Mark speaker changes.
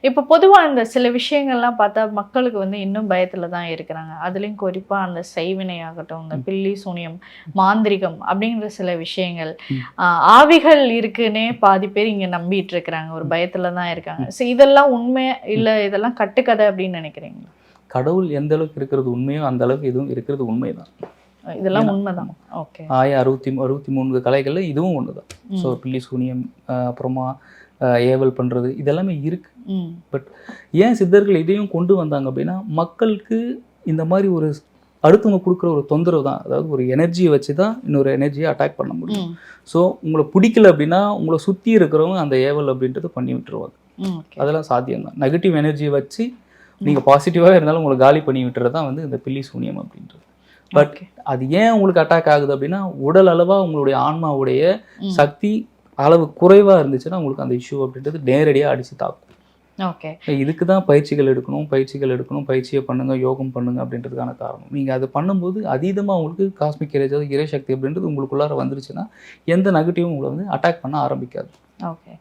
Speaker 1: இப்போ பொதுவா இந்த சில விஷயங்கள்லாம் பார்த்தா மக்களுக்கு வந்து இன்னும் பயத்துல தான் இருக்கிறாங்க. அதுலயும் குறிப்பா அந்த செய்வினை ஆகட்டும், இந்த பில்லி, சூனியம், மாந்திரிகம் அப்படிங்கிற சில விஷயங்கள். ஆ ஆவிகள் இருக்குன்னே பாதி பேர் இங்க நம்பிட்டு இருக்கிறாங்க. ஒரு பயத்துல தான் இருக்காங்க. இதெல்லாம் உண்மை இல்ல இதெல்லாம் கட்டுக்கதை அப்படின்னு நினைக்கிறீங்களா?
Speaker 2: கடவுள் எந்த அளவுக்கு இருக்கிறது உண்மையோ அந்த அளவுக்கு இதுவும் இருக்கிறது உண்மைதான்.
Speaker 1: இதெல்லாம்
Speaker 2: ஏன்னா
Speaker 1: உண்மைதான். ஓகே.
Speaker 2: 63 கலைகள்ல இதுவும் ஒண்ணுதான். ஸோ பில்லி சூனியம், அப்புறமா ஏவல் பண்றது இதெல்லாமே இருக்கு. பட் ஏன் சித்தர்கள் இதையும் கொண்டு வந்தாங்க அப்படின்னா, மக்களுக்கு இந்த மாதிரி ஒரு அடுத்தவங்க கொடுக்குற ஒரு தொந்தரவு தான். அதாவது ஒரு எனர்ஜியை வச்சு தான் இன்னொரு எனர்ஜியை அட்டாக் பண்ண முடியும். ஸோ உங்களை பிடிக்கல அப்படின்னா உங்களை சுற்றி இருக்கிறவங்க அந்த ஏவல் அப்படின்றத பண்ணி விட்டுருவாங்க. அதெல்லாம் சாத்தியம் தான். நெகட்டிவ் எனர்ஜியை வச்சு நீங்கள் பாசிட்டிவாக இருந்தாலும் உங்களை காலி பண்ணி விட்டுறது தான் வந்து இந்த பில்லி சூனியம் அப்படின்றது. பட் அது ஏன் உங்களுக்கு அட்டாக் ஆகுது அப்படின்னா, உடல் அளவாக உங்களுடைய ஆன்மாவுடைய சக்தி அளவு குறைவாக இருந்துச்சுன்னா உங்களுக்கு அந்த இஷ்யூ அப்படின்றது நேரடியாக அடித்து தாக்கும்.
Speaker 1: ஓகே.
Speaker 2: இதுக்கு தான் பயிற்சிகள் எடுக்கணும், பயிற்சியை பண்ணுங்க, யோகம் பண்ணுங்க அப்படின்றதுக்கான காரணம். நீங்கள் அது பண்ணும்போது அதீதமாக உங்களுக்கு காஸ்மிக் எனர்ஜி, இறை சக்தி அப்படின்றது உங்களுக்குள்ளார வந்துருச்சுன்னா எந்த நெகட்டிவும் உங்களை வந்து அட்டாக் பண்ண ஆரம்பிக்காது.
Speaker 1: ஓகே.